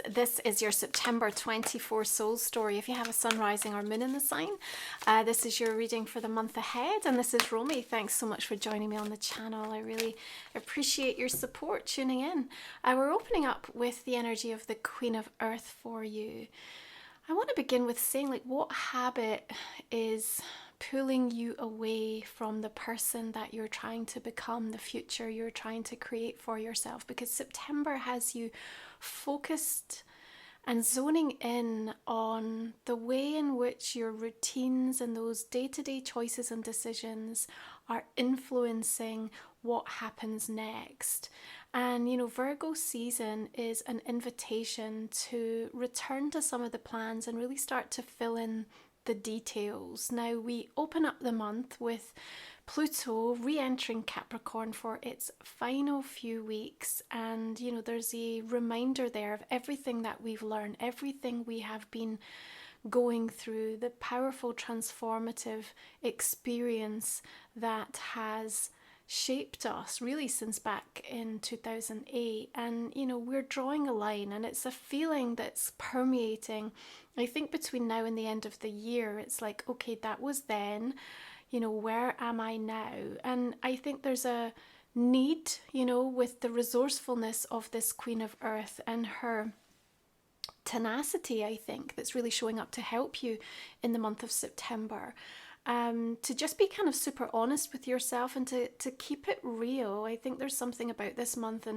This is your September 24 soul story. If you have a sun, rising or moon in the sign, this is your reading for the month ahead. And this is Romy. Thanks so much for joining me on the channel. I really appreciate your support tuning in. We're opening up with the energy of the Queen of Earth for you. I want to begin with saying, like, what habit is pulling you away from the person that you're trying to become, the future you're trying to create for yourself? Because September has you focused and zoning in on the way in which your routines and those day-to-day choices and decisions are influencing what happens next. And, you know, Virgo season is an invitation to return to some of the plans and really start to fill in the details. Now, we open up the month with Pluto re-entering Capricorn for its final few weeks, and you know, there's a reminder there of everything that we've learned, everything we have been going through, the powerful transformative experience that has shaped us really since back in 2008. And you know, we're drawing a line, and it's a feeling that's permeating, I think, between now and the end of the year. It's like, okay, that was then, you know, where am I now? And I think there's a need, you know, with the resourcefulness of this Queen of Earth and her tenacity, I think, that's really showing up to help you in the month of September. To just be kind of super honest with yourself and to keep it real. I think there's something about this month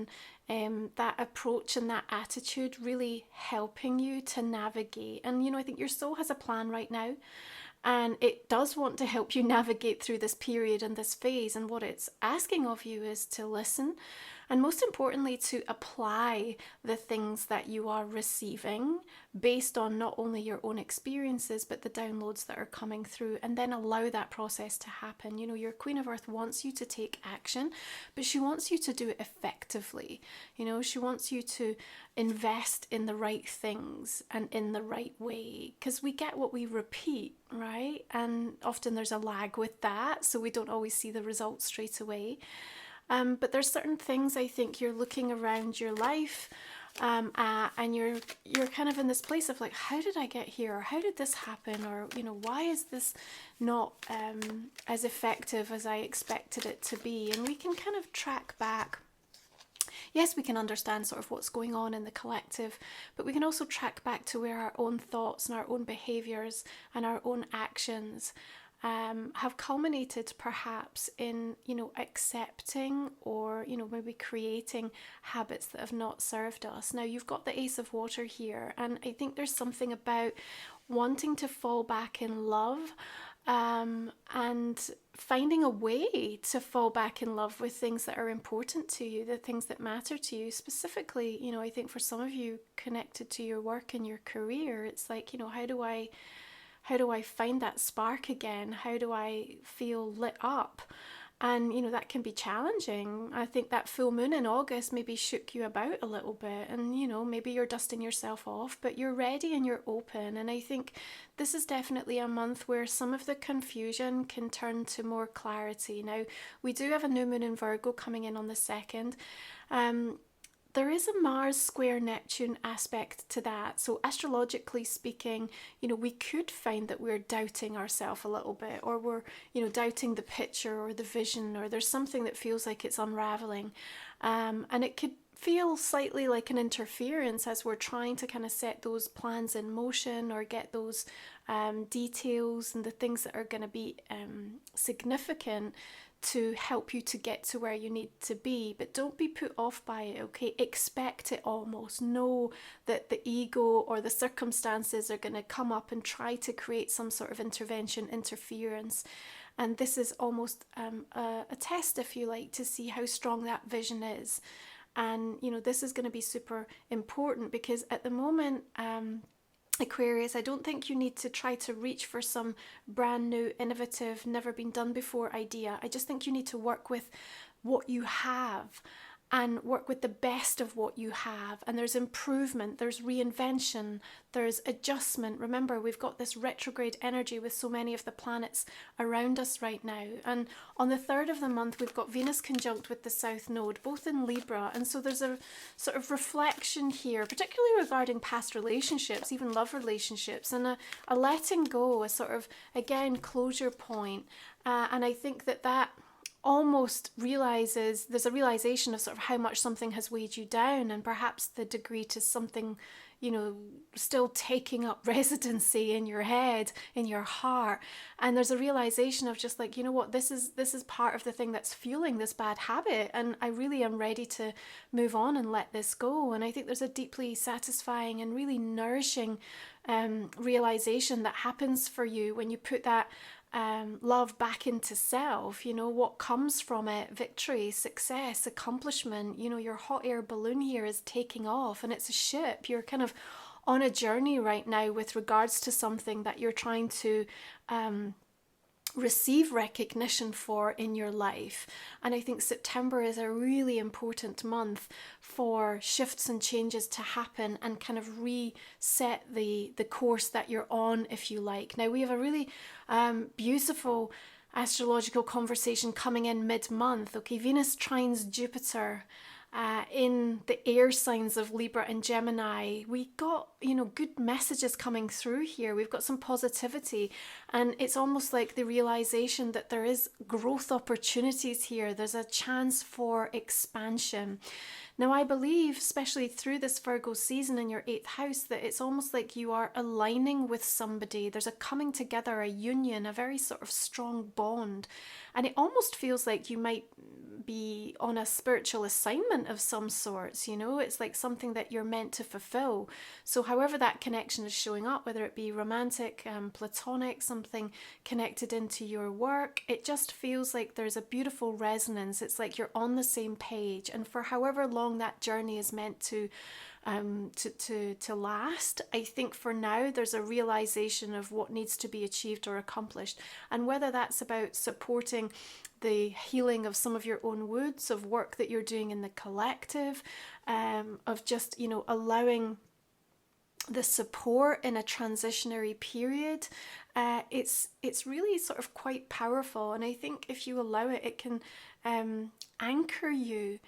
and that approach and that attitude really helping you to navigate. And, you know, I think your soul has a plan right now, and it does want to help you navigate through this period and this phase. And what it's asking of you is to listen, and most importantly, to apply the things that you are receiving based on not only your own experiences, but the downloads that are coming through, and then allow that process to happen. You know, your Queen of Earth wants you to take action, but she wants you to do it effectively. You know, she wants you to invest in the right things and in the right way, because we get what we repeat, right? And often there's a lag with that, so we don't always see the results straight away. But there's certain things I think you're looking around your life and you're kind of in this place of like, how did I get here? Or how did this happen? Or, you know, why is this not as effective as I expected it to be? And we can kind of track back. Yes, we can understand sort of what's going on in the collective, but we can also track back to where our own thoughts and our own behaviours and our own actions have culminated perhaps in, you know, accepting or, you know, maybe creating habits that have not served us. Now, you've got the Ace of Water here, and I think there's something about wanting to fall back in love and finding a way to fall back in love with things that are important to you, the things that matter to you. Specifically, you know, I think for some of you connected to your work and your career, it's like, you know, how do I find that spark again? How do I feel lit up? And, you know, that can be challenging. I think that full moon in August maybe shook you about a little bit, and, you know, maybe you're dusting yourself off, but you're ready and you're open. And I think this is definitely a month where some of the confusion can turn to more clarity. Now, we do have a new moon in Virgo coming in on the 2nd. There is a Mars square Neptune aspect to that. So astrologically speaking, you know, we could find that we're doubting ourselves a little bit, or we're, you know, doubting the picture or the vision, or there's something that feels like it's unraveling. And it could feel slightly like an interference as we're trying to kind of set those plans in motion or get those details and the things that are going to be significant to help you to get to where you need to be. But don't be put off by it, okay? Expect it almost. Know that the ego or the circumstances are going to come up and try to create some sort of intervention, interference. And this is almost a test, if you like, to see how strong that vision is. And, you know, this is going to be super important because at the moment, Aquarius, I don't think you need to try to reach for some brand new, innovative, never been done before idea. I just think you need to work with what you have and work with the best of what you have. And there's improvement, there's reinvention, there's adjustment. Remember, we've got this retrograde energy with so many of the planets around us right now. And on the 3rd of the month, we've got Venus conjunct with the South Node, both in Libra. And so there's a sort of reflection here, particularly regarding past relationships, even love relationships, and a letting go, a sort of, again, closure point. And I think that almost realizes, there's a realization of sort of how much something has weighed you down, and perhaps the degree to something, you know, still taking up residency in your head, in your heart. And there's a realization of just like, you know what, this is part of the thing that's fueling this bad habit, and I really am ready to move on and let this go. And I think there's a deeply satisfying and really nourishing realization that happens for you when you put that love back into self. You know, what comes from it: victory, success, accomplishment. You know, your hot air balloon here is taking off, and it's a ship. You're kind of on a journey right now with regards to something that you're trying to receive recognition for in your life. And I think September is a really important month for shifts and changes to happen and kind of reset the course that you're on, if you like. Now, we have a really beautiful astrological conversation coming in mid-month. Okay, Venus trines Jupiter in the air signs of Libra and Gemini. We got, you know, good messages coming through here. We've got some positivity, and it's almost like the realization that there is growth opportunities here. There's a chance for expansion. Now, I believe, especially through this Virgo season in your 8th house, that it's almost like you are aligning with somebody. There's a coming together, a union, a very sort of strong bond. And it almost feels like you might be on a spiritual assignment of some sorts, you know? It's like something that you're meant to fulfill. So however that connection is showing up, whether it be romantic, platonic, something connected into your work, it just feels like there's a beautiful resonance. It's like you're on the same page. And for however long that journey is meant to last, I think for now there's a realization of what needs to be achieved or accomplished, and whether that's about supporting the healing of some of your own wounds, of work that you're doing in the collective, of just, you know, allowing the support in a transitionary period. It's really sort of quite powerful, and I think if you allow it, it can anchor you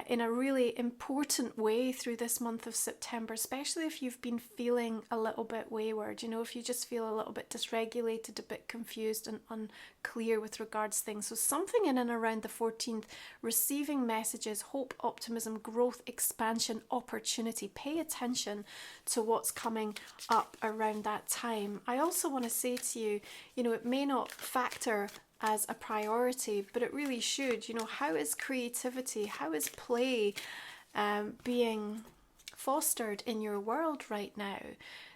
in a really important way through this month of September, especially if you've been feeling a little bit wayward, you know, if you just feel a little bit dysregulated, a bit confused and unclear with regards to things. So something in and around the 14th, receiving messages, hope, optimism, growth, expansion, opportunity. Pay attention to what's coming up around that time. I also want to say to you, you know, it may not factor as a priority, but it really should. You know, how is creativity, how is play being fostered in your world right now?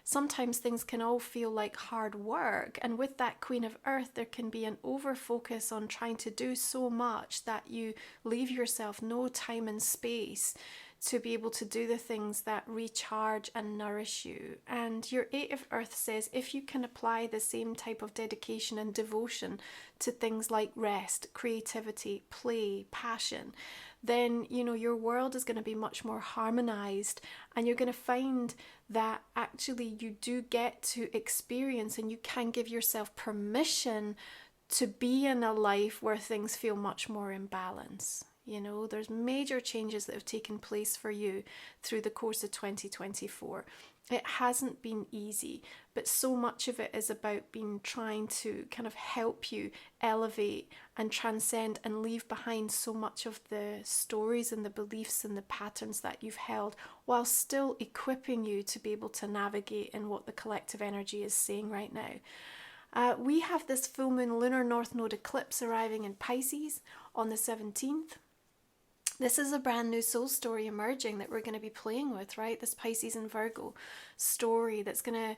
Sometimes things can all feel like hard work, and with that Queen of Earth, there can be an over focus on trying to do so much that you leave yourself no time and space to be able to do the things that recharge and nourish you. And your 8 of Earth says if you can apply the same type of dedication and devotion to things like rest, creativity, play, passion, then, you know, your world is going to be much more harmonized, and you're going to find that actually you do get to experience, and you can give yourself permission to be in a life where things feel much more in balance. You know, there's major changes that have taken place for you through the course of 2024. It hasn't been easy, but so much of it is about trying to kind of help you elevate and transcend and leave behind so much of the stories and the beliefs and the patterns that you've held, while still equipping you to be able to navigate in what the collective energy is saying right now. We have this full moon lunar north node eclipse arriving in Pisces on the 17th. This is a brand new soul story emerging that we're going to be playing with, right? This Pisces and Virgo story that's going to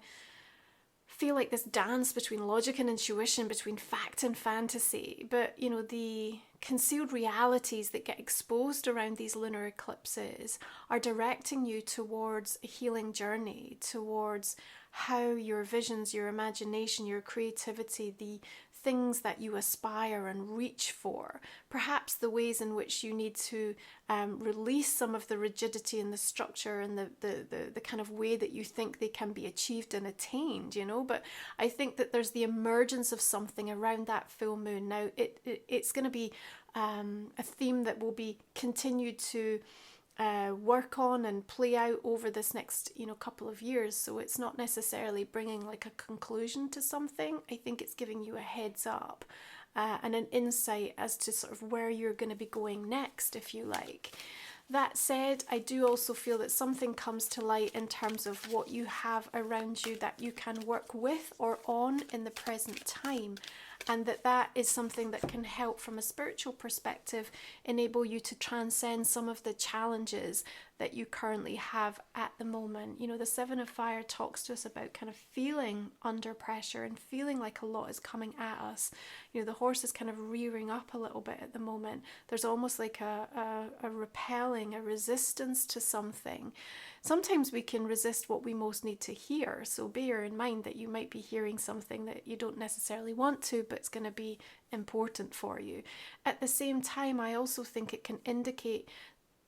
feel like this dance between logic and intuition, between fact and fantasy. But, you know, the concealed realities that get exposed around these lunar eclipses are directing you towards a healing journey, towards how your visions, your imagination, your creativity, the things that you aspire and reach for, perhaps the ways in which you need to release some of the rigidity and the structure and the kind of way that you think they can be achieved and attained, you know. But I think that there's the emergence of something around that full moon. Now, it's going to be a theme that will be continued to work on and play out over this next, you know, couple of years. So it's not necessarily bringing like a conclusion to something. I think it's giving you a heads up and an insight as to sort of where you're going to be going next, if you like. That said, I do also feel that something comes to light in terms of what you have around you that you can work with or on in the present time. And that is something that can help from a spiritual perspective, enable you to transcend some of the challenges that you currently have at the moment. You know, the Seven of Fire talks to us about kind of feeling under pressure and feeling like a lot is coming at us. You know, the horse is kind of rearing up a little bit at the moment. There's almost like a repelling, a resistance to something. Sometimes we can resist what we most need to hear. So bear in mind that you might be hearing something that you don't necessarily want to, but it's going to be important for you. At the same time, I also think it can indicate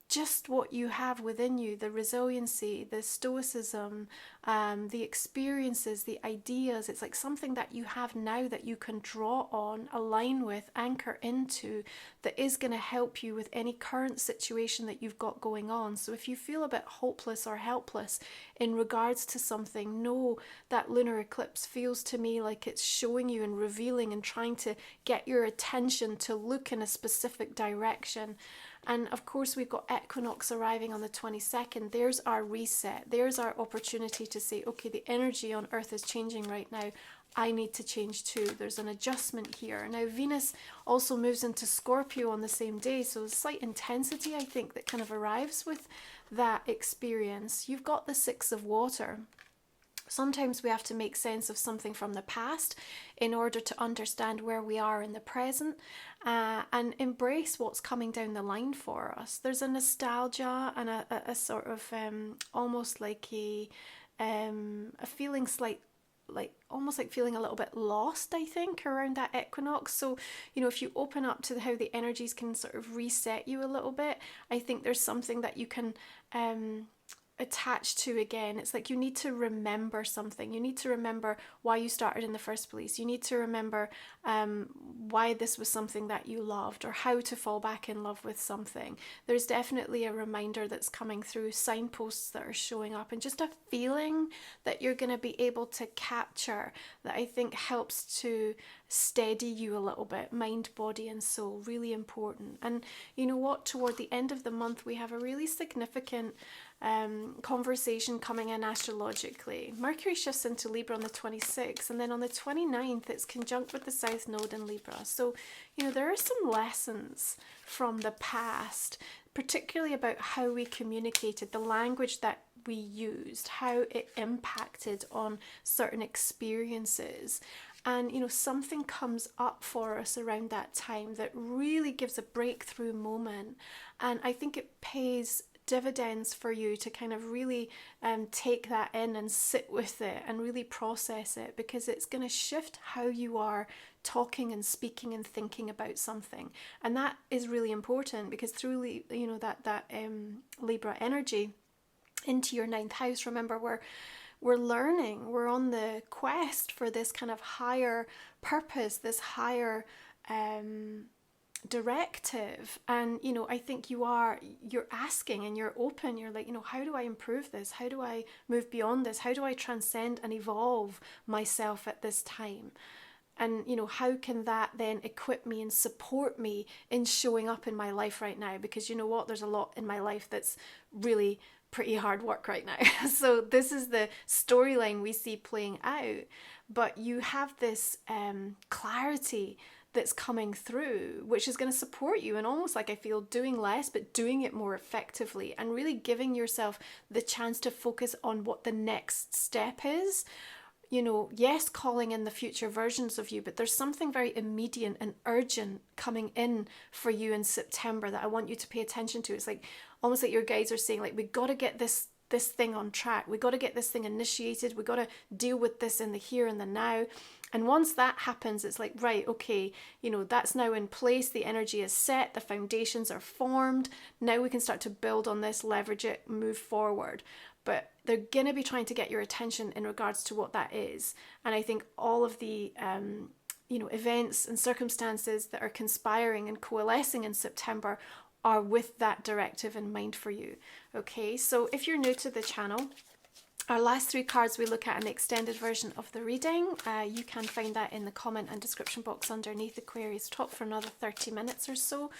just what you have within you, the resiliency, the stoicism, the experiences, the ideas. It's like something that you have now that you can draw on, align with, anchor into, that is going to help you with any current situation that you've got going on. So if you feel a bit hopeless or helpless in regards to something, know that lunar eclipse feels to me like it's showing you and revealing and trying to get your attention to look in a specific direction. And of course, we've got Equinox arriving on the 22nd. There's our reset. There's our opportunity to say, okay, the energy on Earth is changing right now. I need to change too. There's an adjustment here. Now, Venus also moves into Scorpio on the same day. So slight intensity, I think, that kind of arrives with that experience. You've got the Six of Water. Sometimes we have to make sense of something from the past in order to understand where we are in the present and embrace what's coming down the line for us. There's a nostalgia and a sort of almost like a feeling almost like feeling a little bit lost, I think, around that equinox. So, you know, if you open up to how the energies can sort of reset you a little bit, I think there's something that you can attached to again. It's like you need to remember something. You need to remember why you started in the first place. You need to remember why this was something that you loved, or how to fall back in love with something. There's definitely a reminder that's coming through, signposts that are showing up, and just a feeling that you're going to be able to capture that I think helps to steady you a little bit, mind, body and soul. Really important. And you know what, toward the end of the month we have a really significant conversation coming in astrologically. Mercury shifts into Libra on the 26th, and then on the 29th it's conjunct with the South Node in Libra. So, you know, there are some lessons from the past, particularly about how we communicated, the language that we used, how it impacted on certain experiences. And, you know, something comes up for us around that time that really gives a breakthrough moment. And I think it pays dividends for you to kind of really take that in and sit with it and really process it, because it's going to shift how you are talking and speaking and thinking about something. And that is really important, because through, you know, that Libra energy into your 9th house, remember, we're learning, we're on the quest for this kind of higher purpose, this higher directive. And, you know, I think you're asking and you're open, you're like, you know, how do I improve this? How do I move beyond this? How do I transcend and evolve myself at this time? And, you know, how can that then equip me and support me in showing up in my life right now? Because you know what, there's a lot in my life that's really pretty hard work right now. So this is the storyline we see playing out. But you have this clarity that's coming through, which is going to support you, and almost like, I feel, doing less but doing it more effectively, and really giving yourself the chance to focus on what the next step is. You know, yes, calling in the future versions of you, but there's something very immediate and urgent coming in for you in September that I want you to pay attention to. It's like almost like your guides are saying, like, we got to get this this thing on track. We got to get this thing initiated. We got to deal with this in the here and the now. And once that happens, it's like, right, okay, you know, that's now in place. The energy is set. The foundations are formed. Now we can start to build on this, leverage it, move forward. But they're going to be trying to get your attention in regards to what that is. And I think all of the, you know, events and circumstances that are conspiring and coalescing in September are with that directive in mind for you. Okay, so if you're new to the channel, our last 3 cards we look at in the extended version of the reading. You can find that in the comment and description box underneath Aquarius top for another 30 minutes or so.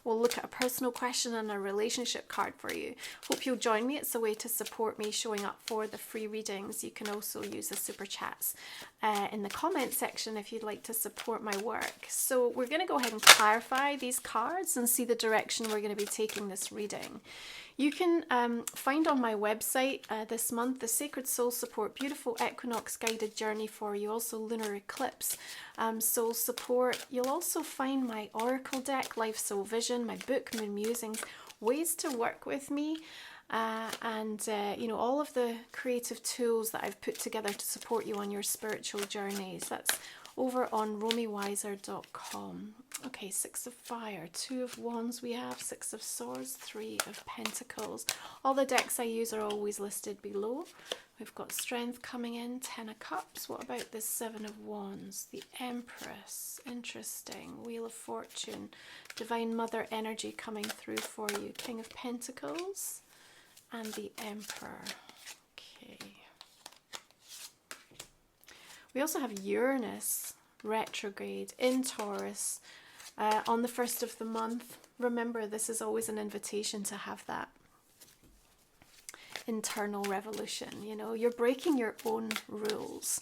We'll look at a personal question and a relationship card for you. Hope you'll join me. It's a way to support me showing up for the free readings. You can also use the super chats in the comment section if you'd like to support my work. So we're going to go ahead and clarify these cards and see the direction we're going to be taking this reading. You can find on my website this month the Sacred Soul Support Beautiful Equinox Guided Journey for you, also Lunar Eclipse Soul Support. You'll also find my Oracle deck, Life Soul Vision, my book, Musings, ways to work with me, and you know, all of the creative tools that I've put together to support you on your spiritual journeys. That's over on romywiser.com. Okay, 6 of Fire, 2 of Wands we have, 6 of Swords, 3 of Pentacles. All the decks I use are always listed below. We've got Strength coming in, 10 of Cups. What about this 7 of Wands? The Empress, interesting. Wheel of Fortune, Divine Mother energy coming through for you. King of Pentacles and the Emperor. Okay. We also have Uranus retrograde in Taurus on the 1st of the month. Remember, this is always an invitation to have that internal revolution. You know, you're breaking your own rules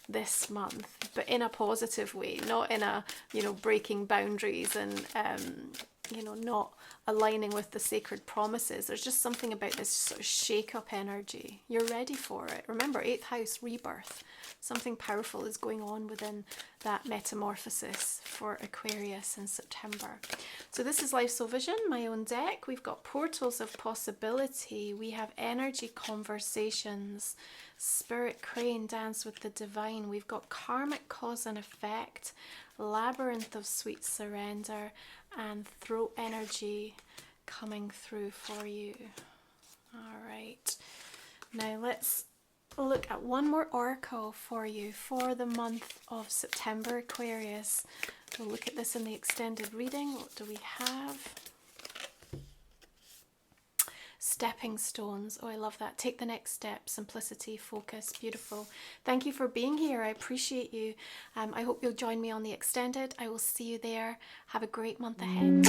this month, but in a positive way, not in a, you know, breaking boundaries and you know, not aligning with the sacred promises. There's just something about this sort of shake-up energy. You're ready for it. Remember, 8th house, rebirth. Something powerful is going on within that metamorphosis for Aquarius in September. So this is Life Soul Vision, my own deck. We've got Portals of Possibility. We have Energy Conversations, Spirit Crane, Dance with the Divine. We've got Karmic Cause and Effect, Labyrinth of Sweet Surrender, and Throat Energy coming through for you. All right, now let's look at one more oracle for you for the month of September, Aquarius. We'll look at this in the extended reading. What do we have? Stepping stones. Oh, I love that. Take the next step. Simplicity, focus. Beautiful. Thank you for being here. I appreciate you. I hope you'll join me on the extended. I will see you there. Have a great month ahead.